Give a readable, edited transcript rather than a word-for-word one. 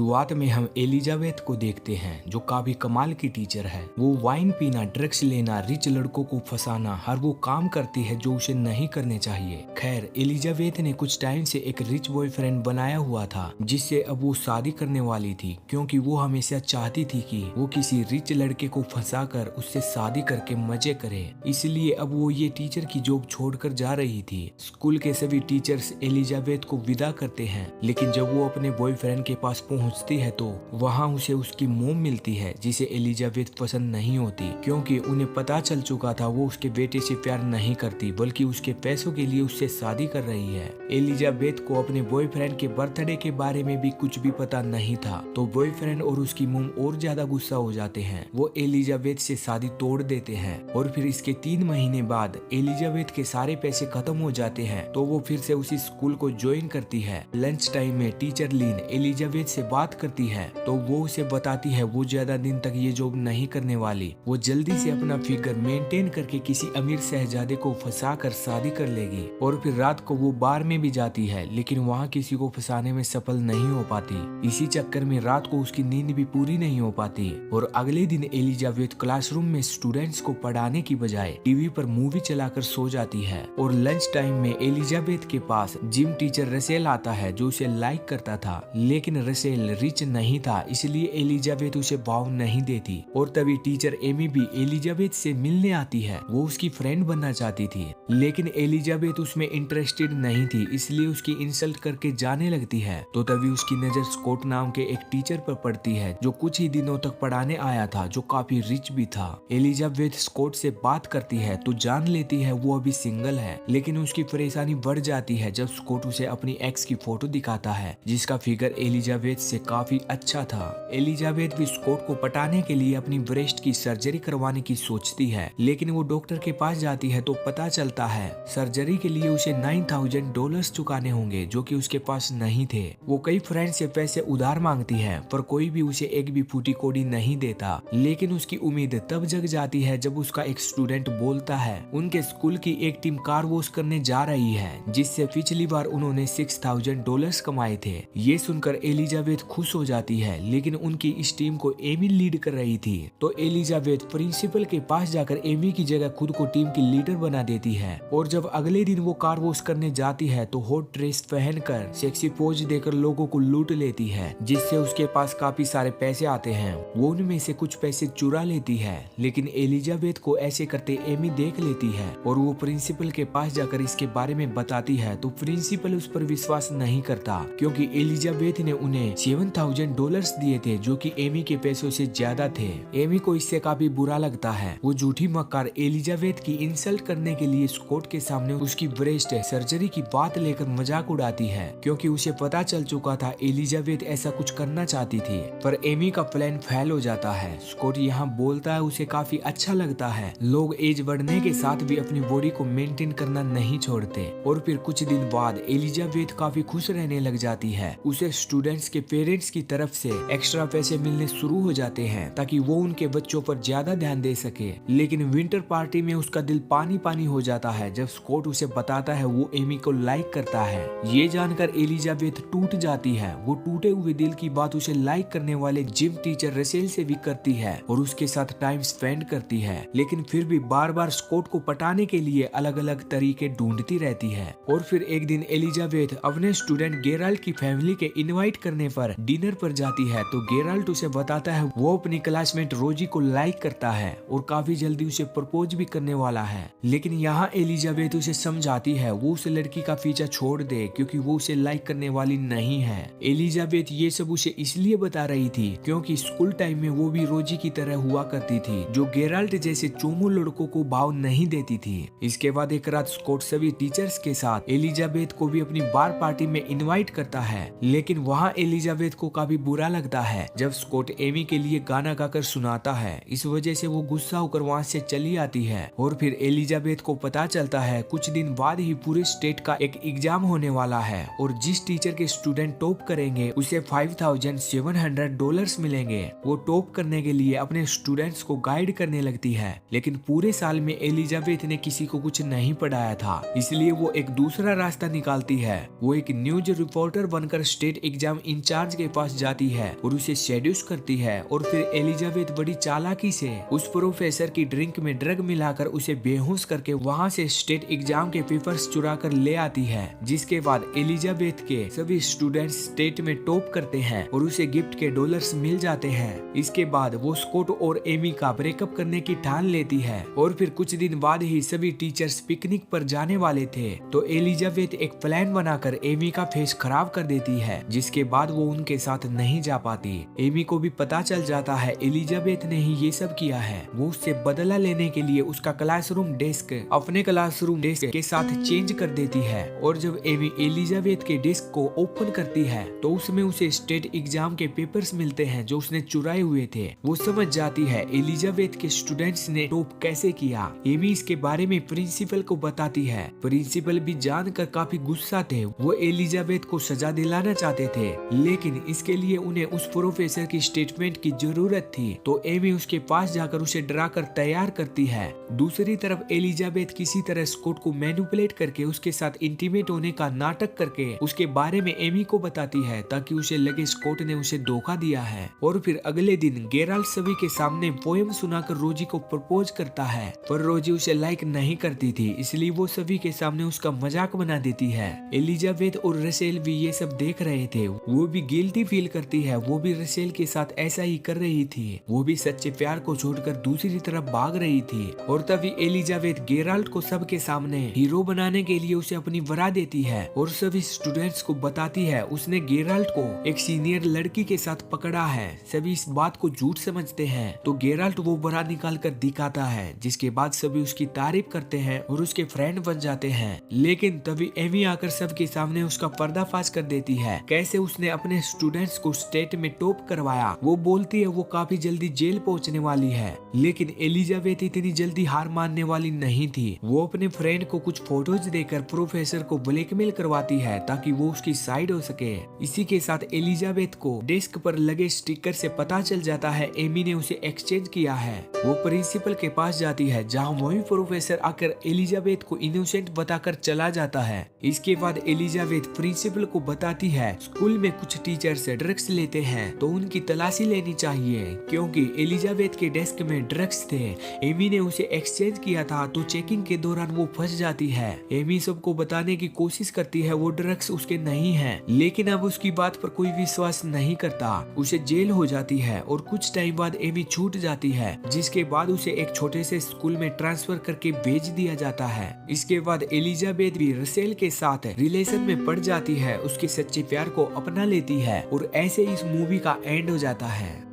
शुरुआत में हम एलिजाबेथ को देखते हैं जो काफी कमाल की टीचर है। वो वाइन पीना, ड्रग्स लेना, रिच लड़कों को फंसाना, हर वो काम करती है जो उसे नहीं करने चाहिए। खैर, एलिजाबेथ ने कुछ टाइम से एक रिच बॉयफ्रेंड बनाया हुआ था जिससे अब वो शादी करने वाली थी, क्योंकि वो हमेशा चाहती थी कि वो किसी रिच लड़के को फंसाकर उससे शादी करके मजे करे। इसलिए अब वो ये टीचर की जॉब छोड़कर जा रही थी। स्कूल के सभी टीचर्स एलिजाबेथ को विदा करते हैं, लेकिन जब वो अपने बॉयफ्रेंड के पास पहुंचती है तो वहां उसे उसकी मोम मिलती है जिसे एलिजाबेथ पसंद नहीं होती, क्योंकि उन्हें पता चल चुका था वो उसके बेटे से प्यार नहीं करती बल्कि उसके पैसों के लिए उससे शादी कर रही है। एलिजाबेथ को अपने बॉयफ्रेंड के बर्थडे के बारे में भी कुछ भी पता नहीं था, तो बॉयफ्रेंड और उसकी मोम और ज्यादा गुस्सा हो जाते हैं। वो एलिजाबेथ से शादी तोड़ देते हैं और फिर इसके 3 महीने बाद एलिजाबेथ के सारे पैसे खत्म हो जाते हैं, तो वो फिर से उसी स्कूल को ज्वाइन करती है। लंच टाइम में टीचर लीन एलिजाबेथ से बात करती है तो वो उसे बताती है वो ज्यादा दिन तक ये जॉब नहीं करने वाली। वो जल्दी से अपना फिगर मेंटेन करके किसी अमीर शहजादे को फंसा कर शादी कर लेगी और फिर रात को वो बार में भी जाती है, लेकिन वहाँ किसी को फंसाने में सफल नहीं हो पाती। इसी चक्कर में रात को उसकी नींद भी पूरी नहीं हो पाती और अगले दिन एलिजाबेथ क्लासरूम में स्टूडेंट्स को पढ़ाने की बजाय टीवी पर मूवी चलाकर सो जाती है। और लंच टाइम में एलिजाबेथ के पास जिम टीचर रसेल आता है जो उसे लाइक करता था, लेकिन रसेल रिच नहीं था, इसलिए एलिजाबेथ उसे भाव नहीं देती। और तभी टीचर एमी भी एलिजाबेथ से मिलने आती है। वो उसकी फ्रेंड बनना चाहती थी, लेकिन एलिजाबेथ उसमें इंटरेस्टेड नहीं थी, इसलिए उसकी इंसल्ट करके जाने लगती है। तो तभी उसकी नजर स्कॉट नाम के एक टीचर पर पड़ती है जो कुछ ही दिनों तक पढ़ाने आया था, जो काफी रिच भी था। एलिजाबेथ स्कॉट से बात करती है तो जान लेती है वो अभी सिंगल है, लेकिन उसकी परेशानी बढ़ जाती है जब स्कॉट उसे अपनी एक्स की फोटो दिखाता है जिसका फिगर एलिजाबेथ से काफी अच्छा था। एलिजाबेथ भी स्कॉट को पटाने के लिए अपनी ब्रेस्ट की सर्जरी करवाने की सोचती है, लेकिन वो डॉक्टर के पास जाती है तो पता चलता है सर्जरी के लिए उसे $9,000 चुकाने होंगे जो कि उसके पास नहीं थे। वो कई फ्रेंड से पैसे उधार मांगती है पर कोई भी उसे एक भी फूटी कौड़ी नहीं देता, लेकिन उसकी उम्मीद तब जग जाती है जब उसका एक स्टूडेंट बोलता है उनके स्कूल की एक टीम कार वॉश करने जा रही है जिससे पिछली बार उन्होंने $6,000 कमाए थे। ये सुनकर एलिजाबेथ खुश हो जाती है, लेकिन उनकी इस टीम को एमी लीड कर रही थी, तो एलिजाबेथ प्रिंसिपल के पास जाकर एमी की जगह खुद को टीम की लीडर बना देती है। और जब अगले दिन वो कार वॉश करने जाती है तो हॉट ड्रेस पहनकर सेक्सी पोज देकर लोगों को लूट लेती है, जिससे उसके पास काफी सारे पैसे आते हैं। वो उनमें से कुछ पैसे चुरा लेती है, लेकिन एलिजाबेथ को ऐसे करते एमी देख लेती है और वो प्रिंसिपल के पास जाकर इसके बारे में बताती है, तो प्रिंसिपल उस पर विश्वास नहीं करता क्योंकि एलिजाबेथ ने उन्हें $7,000 दिए थे जो कि एमी के पैसों से ज्यादा थे। एमी को इससे काफी बुरा लगता है। वो झूठी मक्कार एलिजाबेथ की इंसल्ट करने के लिए स्कॉट के सामने उसकी ब्रेस्ट सर्जरी की बात लेकर मजाक उड़ाती है, क्योंकि उसे पता चल चुका था एलिजाबेथ ऐसा कुछ करना चाहती थी। पर एमी का प्लान फेल हो जाता है। स्कॉट यहाँ बोलता है उसे काफी अच्छा लगता है लोग एज बढ़ने के साथ भी अपनी बॉडी को मेंटेन करना नहीं छोड़ते। और फिर कुछ दिन बाद एलिजाबेथ काफी खुश रहने लग जाती है। उसे स्टूडेंट्स के पेरेंट्स की तरफ से एक्स्ट्रा पैसे मिलने शुरू हो जाते हैं ताकि वो उनके बच्चों पर ज्यादा ध्यान दे सके। लेकिन विंटर पार्टी में उसका दिल पानी पानी हो जाता है जब स्कॉट उसे बताता है वो एमी को लाइक करता है। ये जानकर एलिजाबेथ टूट जाती है। वो टूटे हुए दिल की बात उसे लाइक करने वाले जिम टीचर रसेल से भी करती है और उसके साथ टाइम स्पेंड करती है, लेकिन फिर भी बार बार स्कॉट को पटाने के लिए अलग अलग तरीके ढूंढती रहती है। और फिर एक दिन एलिजाबेथ अपने स्टूडेंट गेराल्ट की फैमिली के इनवाइट करने पर डिनर पर जाती है, तो गेराल्ट उसे बताता है वो अपनी क्लासमेट रोजी को लाइक करता है और काफी जल्दी उसे प्रपोज भी करने वाला है। लेकिन यहाँ एलिजाबेथ उसे समझाती है वो उस लड़की का पीछा छोड़ दे क्योंकि वो उसे लाइक करने वाली नहीं है। एलिजाबेथ ये सब उसे इसलिए बता रही थी क्योंकि स्कूल टाइम में वो भी रोजी की तरह हुआ करती थी जो गेराल्ट जैसे चोमू लड़कों को भाव नहीं देती थी। इसके बाद एक रात स्कॉट सभी टीचर्स के साथ एलिजाबेथ को भी अपनी बार पार्टी में इनवाइट करता है, लेकिन वहाँ एलिजाबेथ को काफी बुरा लगता है जब स्कॉट एमी के लिए गाना गाकर सुनाता है। इस वजह से वो गुस्सा होकर वहाँ से चली आती है। और फिर एलिजाबेथ को पता चलता है कुछ दिन बाद ही पूरे स्टेट का एक एग्जाम होने वाला है और जिस टीचर के स्टूडेंट टॉप करेंगे उसे $5,700 मिलेंगे। वो टॉप करने के लिए अपने स्टूडेंट्स को गाइड करने लगती है, लेकिन पूरे साल में एलिजाबेथ ने किसी को कुछ नहीं पढ़ाया था, इसलिए वो एक दूसरा रास्ता निकालती है। वो एक न्यूज रिपोर्टर बनकर स्टेट एग्जाम इंचार्ज के पास जाती है और उसे सेड्यूस करती है और फिर एलिजाबेथ बड़ी चालाकी से उस प्रोफेसर की ड्रिंक में ड्रग मिलाकर उसे बेहोश करके वहाँ से स्टेट एग्जाम के पेपर्स चुरा कर ले आती है। जिसके बाद एलिजाबेथ के सभी स्टूडेंट्स स्टेट में टॉप करते हैं और उसे गिफ्ट के डॉलर्स मिल जाते हैं। इसके बाद वो स्कॉट और एमी का ब्रेकअप करने की ठान लेती है और फिर कुछ दिन बाद ही सभी टीचर्स पिकनिक पर जाने वाले थे तो एलिजाबेथ एक प्लान बनाकर एमी का फेस खराब कर देती है, जिसके बाद वो उनके साथ नहीं जा पाती। एमी को भी पता चल जाता है एलिजाबेथ ने ही ये सब किया है। वो उससे बदला लेने के लिए उसका क्लासरूम डेस्क अपने क्लासरूम डेस्क के साथ चेंज कर देती है और जब एमी एलिजाबेथ के डेस्क को ओपन करती है तो उसमें उसे स्टेट एग्जाम के पेपर्स मिलते हैं जो उसने चुराए हुए थे। वो समझ जाती है एलिजाबेथ के स्टूडेंट्स ने टॉप कैसे किया। एमी इसके बारे में प्रिंसिपल को बताती है। प्रिंसिपल भी जानकर काफी गुस्सा थे। वो एलिजाबेथ को सजा दिलाना चाहते थे लेकिन इसके लिए उन्हें उस प्रोफेसर की स्टेटमेंट की जरूरत थी तो एमी उसके पास जाकर उसे डराकर तैयार करती है। दूसरी तरफ एलिजाबेथ किसी तरह स्कॉट को मैनिपुलेट करके उसके साथ इंटीमेट होने का नाटक करके उसके बारे में एमी को बताती है ताकि उसे लगे स्कॉट ने उसे धोखा दिया है। और फिर अगले दिन गेराल्ट सभी के सामने पोएम सुनाकर रोजी को प्रपोज करता है पर रोजी उसे लाइक नहीं करती थी, इसलिए वो सभी के सामने उसका मजाक बना देती है। एलिजाबेथ और रसेल भी ये सब देख रहे थे। वो भी गिल्टी फील करती है। वो भी रसेल के साथ ऐसा ही कर रही थी। वो भी सच्चे प्यार को छोड़कर दूसरी तरफ भाग रही थी और तभी एलिजाबेथ गेराल्ट को सबके सामने हीरो बनाने के लिए उसे अपनी वरा देती है और सभी स्टूडेंट्स को बताती है उसने गेराल्ट को एक सीनियर लड़की के साथ पकड़ा है। सभी इस बात को झूठ समझते हैं तो गेराल्ट वो वरा निकाल कर दिखाता है, जिसके बाद सभी उसकी तारीफ करते हैं और उसके फ्रेंड बन जाते हैं। लेकिन तभी एमी आकर सबके सामने उसका पर्दाफाश कर देती है कैसे उसने अपने स्टूडेंट्स को स्टेट में टॉप करवाया। वो बोलती है वो काफी जल्दी जेल पहुंचने वाली है लेकिन एलिजाबेथ इतनी जल्दी हार मानने वाली नहीं थी। वो अपने फ्रेंड को कुछ फोटोज देकर प्रोफेसर को ब्लैकमेल करवाती है ताकि वो उसकी साइड हो सके। इसी के साथ एलिजाबेथ को डेस्क पर लगे स्टिकर से पता चल जाता है एमी ने उसे एक्सचेंज किया है। वो प्रिंसिपल के पास जाती है जहाँ वही प्रोफेसर आकर एलिजाबेथ को इनोसेंट बताकर चला जाता है। इसके बाद एलिजाबेथ प्रिंसिपल को बताती है स्कूल में कुछ टीचर्स ड्रग्स लेते हैं तो उनकी तलाशी लेनी चाहिए क्योंकि एलिजाबेथ के डेस्क में ड्रग्स थे। एमी ने उसे एक्सचेंज किया था तो चेकिंग के दौरान वो फंस जाती है। एमी सबको बताने की कोशिश करती है वो ड्रग्स उसके नहीं है लेकिन अब उसकी बात पर कोई विश्वास नहीं करता। उसे जेल हो जाती है और कुछ टाइम बाद एमी छूट जाती है, जिसके बाद उसे एक छोटे से स्कूल में ट्रांसफर करके भेज दिया जाता है। इसके बाद एलिजाबेथ भी रसेल के साथ रिलेशन में पड़ जाती है, उसके सच्चे प्यार को अपना लेती है और ऐसे इस मूवी का एंड हो जाता है।